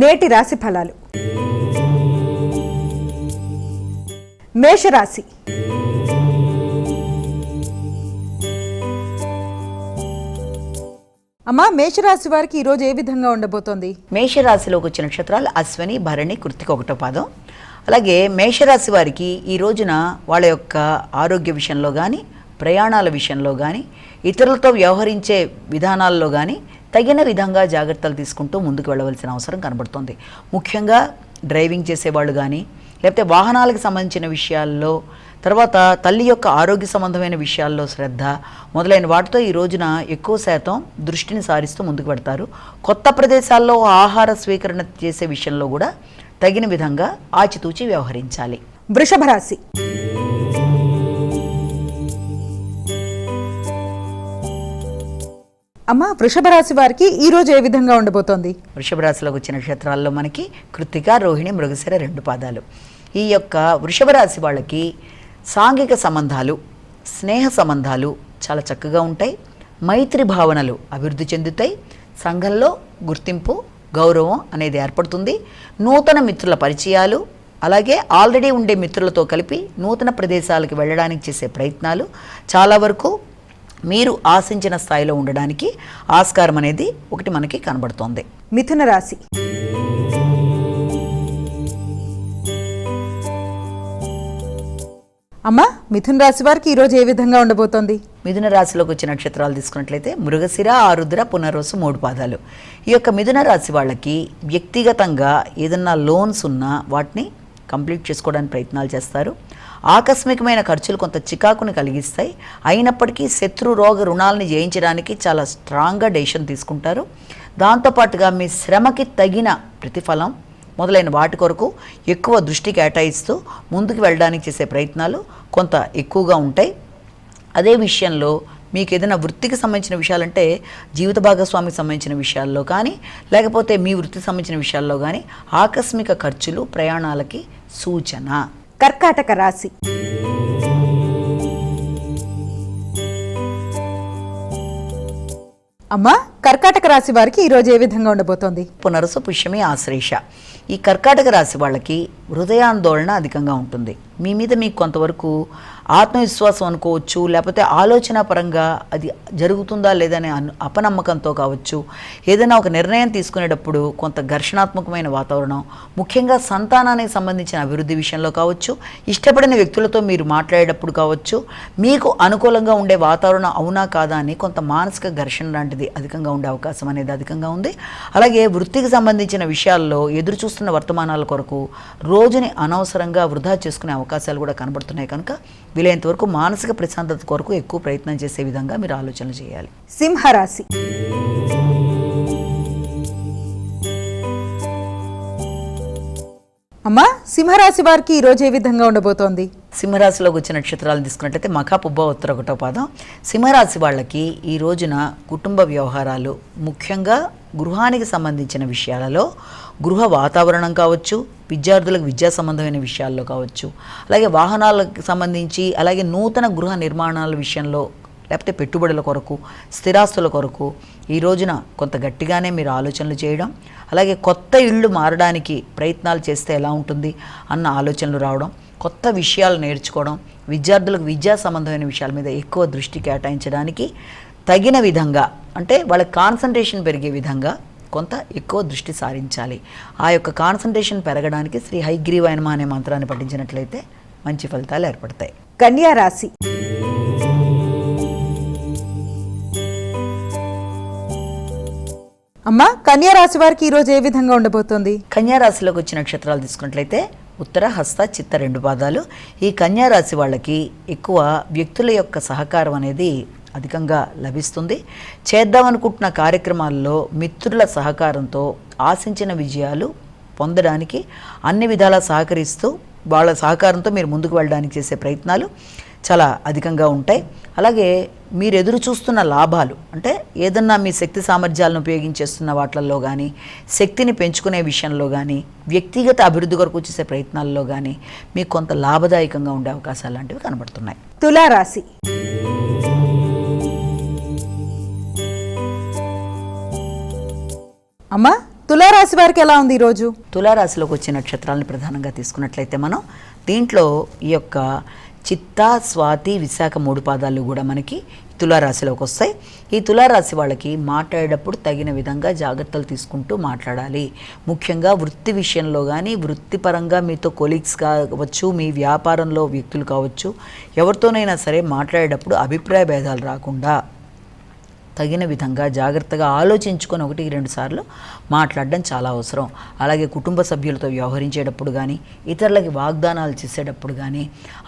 నేటి రాశి ఫలాలు. మేషరాశి. అమ్మా, మేషరాశి వారికి ఈరోజు ఏ విధంగా ఉండబోతోంది? మేషరాశిలోకి వచ్చిన నక్షత్రాలు అశ్వని, భరణి, కృత్తిక 1వ పాదం. అలాగే మేషరాశి వారికి ఈ రోజున వాళ్ళ యొక్క ఆరోగ్య విషయంలో కానీ, ప్రయాణాల విషయంలో కానీ, ఇతరులతో వ్యవహరించే విధానాల్లో కానీ తగిన విధంగా జాగ్రత్తలు తీసుకుంటూ ముందుకు వెళ్ళవలసిన అవసరం కనబడుతుంది. ముఖ్యంగా డ్రైవింగ్ చేసేవాళ్ళు కానీ, లేకపోతే వాహనాలకు సంబంధించిన విషయాల్లో, తర్వాత తల్లి యొక్క ఆరోగ్య సంబంధమైన విషయాల్లో శ్రద్ధ మొదలైన వాటితో ఈ రోజున ఎక్కువ శాతం దృష్టిని సారిస్తూ ముందుకు పెడతారు. కొత్త ప్రదేశాల్లో ఆహార స్వీకరణ చేసే విషయంలో కూడా తగిన విధంగా ఆచితూచి వ్యవహరించాలి. వృషభ రాశి. అమ్మా, వృషభ రాశి వారికి ఈ రోజు ఏ విధంగా ఉండబోతోంది? వృషభ రాశిలోకి వచ్చిన నక్షత్రాల్లో మనకి కృత్తిక, రోహిణి, మృగశిర 2 పాదాలు. ఈ యొక్క వృషభ రాశి వాళ్ళకి సాంఘిక సంబంధాలు, స్నేహ సంబంధాలు చాలా చక్కగా ఉంటాయి. మైత్రి భావనలు అభివృద్ధి చెందుతాయి. సంఘంలో గుర్తింపు, గౌరవం అనేది ఏర్పడుతుంది. నూతన మిత్రుల పరిచయాలు, అలాగే ఆల్రెడీ ఉండే మిత్రులతో కలిపి నూతన ప్రదేశాలకు వెళ్ళడానికి చేసే ప్రయత్నాలు చాలా వరకు మీరు ఆశించిన స్థాయిలో ఉండడానికి ఆస్కారం అనేది ఒకటి మనకి కనబడుతోంది. మిథున రాశి. అమ్మా, మిథున రాశి వారికి ఈరోజు ఏ విధంగా ఉండబోతోంది? మిథున రాశిలోకి వచ్చిన నక్షత్రాలు తీసుకున్నట్లయితే మృగశిర, ఆరుద్ర, పునర్వసు 3 పాదాలు. ఈ యొక్క మిథున రాశి వాళ్ళకి వ్యక్తిగతంగా ఏదన్నా లోన్స్ ఉన్నా వాటిని కంప్లీట్ చేసుకోవడానికి ప్రయత్నాలు చేస్తారు. ఆకస్మికమైన ఖర్చులు కొంత చికాకుని కలిగిస్తాయి. అయినప్పటికీ శత్రు రోగ రుణాలని జయించడానికి చాలా స్ట్రాంగ్గా డెసిషన్ తీసుకుంటారు. దాంతోపాటుగా మీ శ్రమకి తగిన ప్రతిఫలం మొదలైన వాటి కొరకు ఎక్కువ దృష్టి కేటాయిస్తూ ముందుకు వెళ్ళడానికి చేసే ప్రయత్నాలు కొంత ఎక్కువగా ఉంటాయి. అదే విషయంలో మీకు ఏదైనా వృత్తికి సంబంధించిన విషయాలంటే జీవిత భాగస్వామికి సంబంధించిన విషయాల్లో కానీ, లేకపోతే మీ వృత్తికి సంబంధించిన విషయాల్లో కానీ ఆకస్మిక ఖర్చులు, ప్రయాణాలకి సూచన. కర్కాటక రాశి. అమ్మా, కర్కాటక రాశి వారికి ఈరోజు ఏ విధంగా ఉండబోతోంది? పునరుసు, పుష్యమి, ఆశ్లేష. ఈ కర్కాటక రాశి వాళ్ళకి హృదయాందోళన అధికంగా ఉంటుంది. మీ మీద మీకు కొంతవరకు ఆత్మవిశ్వాసం అనుకోవచ్చు, లేకపోతే ఆలోచన పరంగా అది జరుగుతుందా లేదనే అపనమ్మకంతో కావచ్చు, ఏదైనా ఒక నిర్ణయం తీసుకునేటప్పుడు కొంత ఘర్షణాత్మకమైన వాతావరణం, ముఖ్యంగా సంతానానికి సంబంధించిన అభివృద్ధి విషయంలో కావచ్చు, ఇష్టపడిన వ్యక్తులతో మీరు మాట్లాడేటప్పుడు కావచ్చు, మీకు అనుకూలంగా ఉండే వాతావరణం అవునా కాదా అని కొంత మానసిక ఘర్షణ లాంటిది అధికంగా ఉండే అవకాశం అనేది అధికంగా ఉంది. అలాగే వృత్తికి సంబంధించిన విషయాల్లో ఎదురు చూస్తున్న వర్తమానాల కొరకు రోజుని అనవసరంగా వృధా చేసుకునే అవకాశాలు కూడా కనబడుతున్నాయి. కనుక వీలైనంత వరకు మానసిక ప్రశాంతత కొరకు ఎక్కువ ప్రయత్నం చేసే విధంగా మీరు ఆలోచనలు చేయాలి. సింహరాశి. అమ్మా, సింహరాశి వారికి ఈరోజు ఏ విధంగా ఉండబోతోంది? సింహరాశిలోకి వచ్చిన నక్షత్రాలను తీసుకున్నట్లయితే మఖ, పుబ్బ, ఉత్తర 1వ పాదం. సింహరాశి వాళ్ళకి ఈ రోజున కుటుంబ వ్యవహారాలు, ముఖ్యంగా గృహానికి సంబంధించిన విషయాలలో, గృహ వాతావరణం కావచ్చు, విద్యార్థులకు విద్యా సంబంధమైన విషయాల్లో కావచ్చు, అలాగే వాహనాలకు సంబంధించి, అలాగే నూతన గృహ నిర్మాణాల విషయంలో, లేకపోతే పెట్టుబడుల కొరకు, స్థిరాస్తుల కొరకు ఈ రోజున కొంత గట్టిగానే మీరు ఆలోచనలు చేయడం, అలాగే కొత్త ఇళ్ళు మారడానికి ప్రయత్నాలు చేస్తే ఎలా ఉంటుంది అన్న ఆలోచనలు రావడం, కొత్త విషయాలు నేర్చుకోవడం, విద్యార్థులకు విద్యా సంబంధమైన విషయాల మీద ఎక్కువ దృష్టి కేటాయించడానికి తగిన విధంగా, అంటే వాళ్ళ కాన్సన్ట్రేషన్ పెరిగే విధంగా కొంత ఎక్కువ దృష్టి సారించాలి. ఆ యొక్క కాన్సన్ట్రేషన్ పెరగడానికి శ్రీ హయగ్రీవాయ నమః అనే మంత్రాన్ని పఠించినట్లయితే మంచి ఫలితాలు ఏర్పడతాయి. కన్యా రాశి. అమ్మా, కన్యా రాశి వారికి ఈరోజు ఏ విధంగా ఉండబోతోంది? కన్యా రాశిలోకి వచ్చిన నక్షత్రాలు తీసుకున్నట్లయితే ఉత్తర, హస్త, చిత్త 2 పాదాలు. ఈ కన్యా రాశి వాళ్ళకి ఎక్కువ వ్యక్తుల యొక్క సహకారం అనేది అధికంగా లభిస్తుంది. చేద్దామనుకుంటున్న కార్యక్రమాల్లో మిత్రుల సహకారంతో ఆశించిన విజయాలు పొందడానికి అన్ని విధాలా సహకరిస్తూ వాళ్ళ సహకారంతో మీరు ముందుకు వెళ్ళడానికి చేసే ప్రయత్నాలు చాలా అధికంగా ఉంటాయి. అలాగే మీరు ఎదురు చూస్తున్న లాభాలు, అంటే ఏదన్నా మీ శక్తి సామర్థ్యాలను ఉపయోగించేస్తున్న వాటిల్లో కానీ, శక్తిని పెంచుకునే విషయంలో కానీ, వ్యక్తిగత అభివృద్ధి కొరకు చేసే ప్రయత్నాల్లో కానీ మీకు కొంత లాభదాయకంగా ఉండే అవకాశాలు లాంటివి కనబడుతున్నాయి. తులారాశి. అమ్మా, తులారాశి వారికి ఎలా ఉంది ఈరోజు? తులారాశిలోకి వచ్చే నక్షత్రాలను ప్రధానంగా తీసుకున్నట్లయితే మనం దీంట్లో ఈ యొక్క చిత్త, స్వాతి, విశాఖ 3 పాదాలు కూడా మనకి తులారాశిలోకి వస్తాయి. ఈ తులారాశి వాళ్ళకి మాట్లాడేటప్పుడు తగిన విధంగా జాగ్రత్తలు తీసుకుంటూ మాట్లాడాలి. ముఖ్యంగా వృత్తి విషయంలో కానీ, వృత్తిపరంగా మీతో కొలీగ్స్ కావచ్చు, మీ వ్యాపారంలో వ్యక్తులు కావచ్చు, ఎవరితోనైనా సరే మాట్లాడేటప్పుడు అభిప్రాయ భేదాలు రాకుండా తగిన విధంగా జాగ్రత్తగా ఆలోచించుకొని 1-2 సార్లు మాట్లాడడం చాలా అవసరం. అలాగే కుటుంబ సభ్యులతో వ్యవహరించేటప్పుడు కానీ, ఇతరులకి వాగ్దానాలు చేసేటప్పుడు కానీ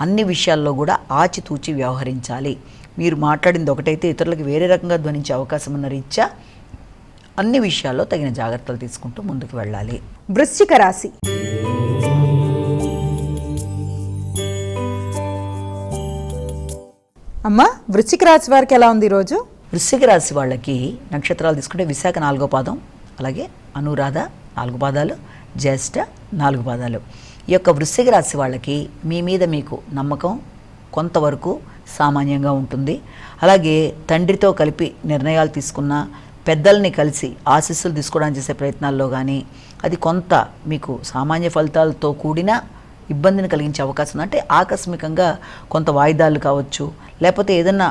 అన్ని విషయాల్లో కూడా ఆచితూచి వ్యవహరించాలి. మీరు మాట్లాడింది ఒకటైతే ఇతరులకు వేరే రకంగా ధ్వనించే అవకాశం ఉన్న రీత్యా అన్ని విషయాల్లో తగిన జాగ్రత్తలు తీసుకుంటూ ముందుకు వెళ్ళాలి. వృశ్చిక రాశి. అమ్మా, వృశ్చిక రాశి వారికి ఎలా ఉంది ఈరోజు? వృశ్చిక రాశి వాళ్ళకి నక్షత్రాలు తీసుకుంటే విశాఖ 4వ పాదం, అలాగే అనురాధ 4 పాదాలు, జ్యేష్ఠ 4 పాదాలు. ఈ యొక్క వృశ్చిక రాశి వాళ్ళకి మీ మీద మీకు నమ్మకం కొంతవరకు సామాన్యంగా ఉంటుంది. అలాగే తండ్రితో కలిపి నిర్ణయాలు తీసుకున్న, పెద్దల్ని కలిసి ఆశీస్సులు తీసుకోవడానికి చేసే ప్రయత్నాల్లో కానీ అది కొంత మీకు సామాన్య ఫలితాలతో కూడిన ఇబ్బందిని కలిగించే అవకాశం ఉంది. అంటే ఆకస్మికంగా కొంత వాయిదాలు కావచ్చు, లేకపోతే ఏదన్నా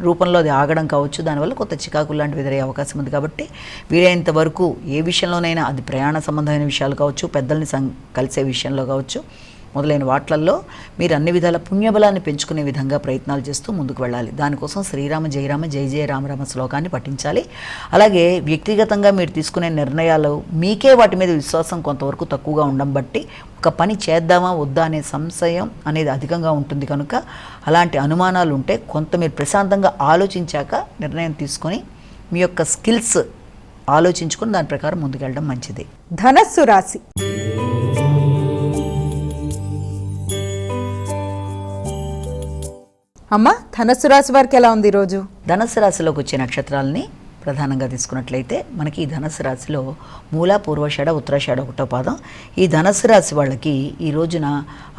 రూపంలో అది ఆగడం కావచ్చు, దానివల్ల కొంత చికాకులు లాంటివి ఎదురయ్యే అవకాశం ఉంది. కాబట్టి వీలైనంత వరకు ఏ విషయంలోనైనా, అది ప్రయాణ సంబంధమైన విషయాలు కావచ్చు, పెద్దల్ని కలిసే విషయంలో కావచ్చు, మొదలైన వాట్లల్లో మీరు అన్ని విధాల పుణ్యబలాన్ని పెంచుకునే విధంగా ప్రయత్నాలు చేస్తూ ముందుకు వెళ్ళాలి. దానికోసం శ్రీరామ జయ రామ జయ జయ రామరామ శ్లోకాన్ని పఠించాలి. అలాగే వ్యక్తిగతంగా మీరు తీసుకునే నిర్ణయాలు మీకే వాటి మీద విశ్వాసం కొంతవరకు తక్కువగా ఉండడం బట్టి ఒక పని చేద్దామా వద్దా అనే సంశయం అనేది అధికంగా ఉంటుంది. కనుక అలాంటి అనుమానాలు ఉంటే కొంత మీరు ప్రశాంతంగా ఆలోచించాక నిర్ణయం తీసుకొని మీ యొక్క స్కిల్స్ ఆలోచించుకొని దాని ప్రకారం ముందుకెళ్ళడం మంచిది. ధనస్సు రాశి. అమ్మ, ధనస్సు రాశి వారికి ఎలా ఉంది ఈరోజు? ధనస్సు రాశిలోకి వచ్చే నక్షత్రాలని ప్రధానంగా తీసుకున్నట్లయితే మనకి ఈ ధనస్సు రాశిలో మూల, పూర్వాషాఢ, ఉత్తరాషాఢ 1వ పాదం. ఈ ధనస్సు రాశి వాళ్ళకి ఈ రోజున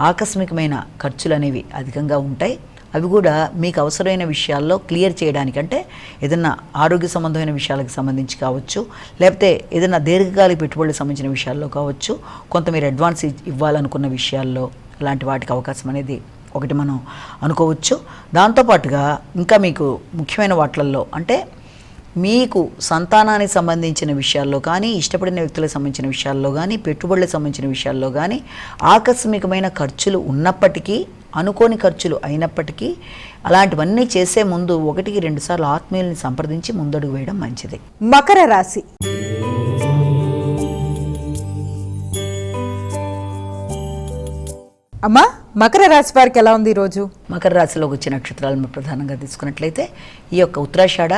ఆకస్మికమైన ఖర్చులు అనేవి అధికంగా ఉంటాయి. అవి కూడా మీకు అవసరమైన విషయాల్లో క్లియర్ చేయడానికి, అంటే ఏదైనా ఆరోగ్య సంబంధమైన విషయాలకు సంబంధించి కావచ్చు, లేకపోతే ఏదైనా దీర్ఘకాలిక పెట్టుబడులకు సంబంధించిన విషయాల్లో కావచ్చు, కొంత మీరు అడ్వాన్స్ ఇవ్వాలనుకున్న విషయాల్లో అలాంటి వాటికి అవకాశం అనేది ఒకటి మనం అనుకోవచ్చు. దాంతోపాటుగా ఇంకా మీకు ముఖ్యమైన వాటిల్లో అంటే మీకు సంతానానికి సంబంధించిన విషయాల్లో కానీ, ఇష్టపడిన వ్యక్తులకు సంబంధించిన విషయాల్లో కానీ, పెట్టుబడులకు సంబంధించిన విషయాల్లో కానీ ఆకస్మికమైన ఖర్చులు ఉన్నప్పటికీ, అనుకోని ఖర్చులు అయినప్పటికీ అలాంటివన్నీ చేసే ముందు 1-2 సార్లు ఆత్మీయుల్ని సంప్రదించి ముందడుగు వేయడం మంచిది. మకర రాశి. అమ్మా, మకర రాశి వారికి ఎలా ఉంది ఈరోజు? మకర రాశిలోకి వచ్చే నక్షత్రాలను ప్రధానంగా తీసుకున్నట్లయితే ఈ యొక్క ఉత్తరాషాఢ,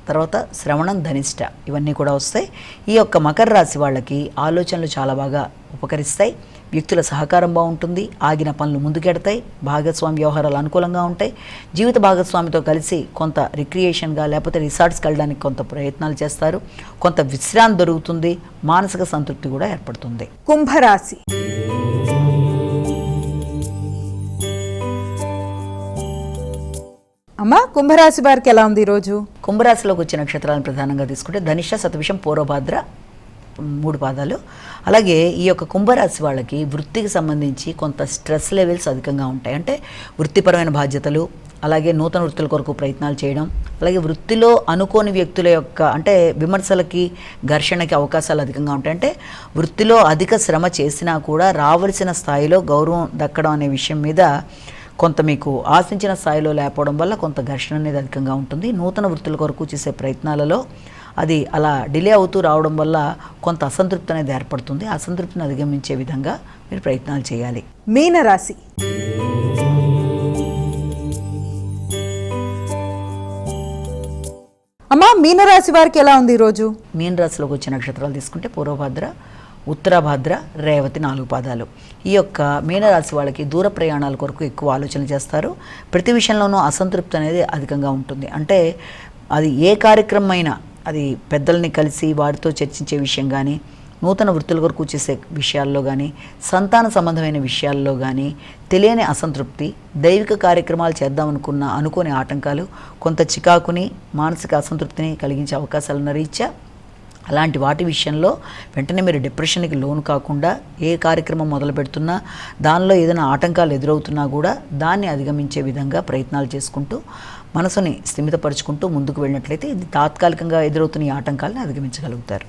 తర్వాత శ్రవణం, ధనిష్ట ఇవన్నీ కూడా వస్తాయి. ఈ యొక్క మకర రాశి వాళ్ళకి ఆలోచనలు చాలా బాగా ఉపకరిస్తాయి. వ్యక్తుల సహకారం బాగుంటుంది. ఆగిన పనులు ముందుకెడతాయి. భాగస్వామి వ్యవహారాలు అనుకూలంగా ఉంటాయి. జీవిత భాగస్వామితో కలిసి కొంత రిక్రియేషన్గా లేకపోతే రిసార్ట్స్కి వెళ్ళడానికి కొంత ప్రయత్నాలు చేస్తారు. కొంత విశ్రాంతి దొరుకుతుంది. మానసిక సంతృప్తి కూడా ఏర్పడుతుంది. కుంభరాశి. అమ్మా, కుంభరాశి వారికి ఎలా ఉంది ఈరోజు? కుంభరాశిలోకి వచ్చే నక్షత్రాలను ప్రధానంగా తీసుకుంటే ధనిష్ట, శతభిషం, పూర్వభాద్ర 3 పాదాలు. అలాగే ఈ యొక్క కుంభరాశి వాళ్ళకి వృత్తికి సంబంధించి కొంత స్ట్రెస్ లెవెల్స్ అధికంగా ఉంటాయి. అంటే వృత్తిపరమైన బాధ్యతలు, అలాగే నూతన వృత్తుల కొరకు ప్రయత్నాలు చేయడం, అలాగే వృత్తిలో అనుకోని వ్యక్తుల యొక్క అంటే విమర్శలకి, ఘర్షణకి అవకాశాలు అధికంగా ఉంటాయి. అంటే వృత్తిలో అధిక శ్రమ చేసినా కూడా రావలసిన స్థాయిలో గౌరవం దక్కడం అనే విషయం మీద కొంత మీకు ఆశించిన స్థాయిలో లేకపోవడం వల్ల కొంత ఘర్షణ అనేది అధికంగా ఉంటుంది. నూతన వృత్తుల కొరకు చేసే ప్రయత్నాలలో అది అలా డిలే అవుతూ రావడం వల్ల కొంత అసంతృప్తి అనేది ఏర్పడుతుంది. అసంతృప్తిని అధిగమించే విధంగా మీరు ప్రయత్నాలు చేయాలి. మీనరాశి. అమ్మా, మీనరాశి వారికి ఎలా ఉంది ఈరోజు? మీనరాశిలోకి వచ్చే నక్షత్రాలు తీసుకుంటే పూర్వభద్ర, ఉత్తరాభద్ర, రేవతి 4 పాదాలు. ఈ యొక్క మీనరాశి వాళ్ళకి దూర ప్రయాణాల కొరకు ఎక్కువ ఆలోచన చేస్తారు. ప్రతి విషయంలోనూ అసంతృప్తి అనేది అధికంగా ఉంటుంది. అంటే అది ఏ కార్యక్రమం అయినా, అది పెద్దల్ని కలిసి వారితో చర్చించే విషయం కానీ, నూతన వృత్తుల కొరకు చేసే విషయాల్లో కానీ, సంతాన సంబంధమైన విషయాల్లో కానీ తెలియని అసంతృప్తి, దైవిక కార్యక్రమాలు చేద్దామనుకున్న అనుకోని ఆటంకాలు కొంత చికాకుని, మానసిక అసంతృప్తిని కలిగించే అవకాశాలున్న రీత్యా అలాంటి వాటి విషయంలో వెంటనే మీరు డిప్రెషన్కి లోను కాకుండా ఏ కార్యక్రమం మొదలు పెడుతున్నా దానిలో ఏదైనా ఆటంకాలు ఎదురవుతున్నా కూడా దాన్ని అధిగమించే విధంగా ప్రయత్నాలు చేసుకుంటూ మనసుని స్థిమితపరుచుకుంటూ ముందుకు వెళ్ళినట్లయితే ఇది తాత్కాలికంగా ఎదురవుతున్న ఈ ఆటంకాలను అధిగమించగలుగుతారు.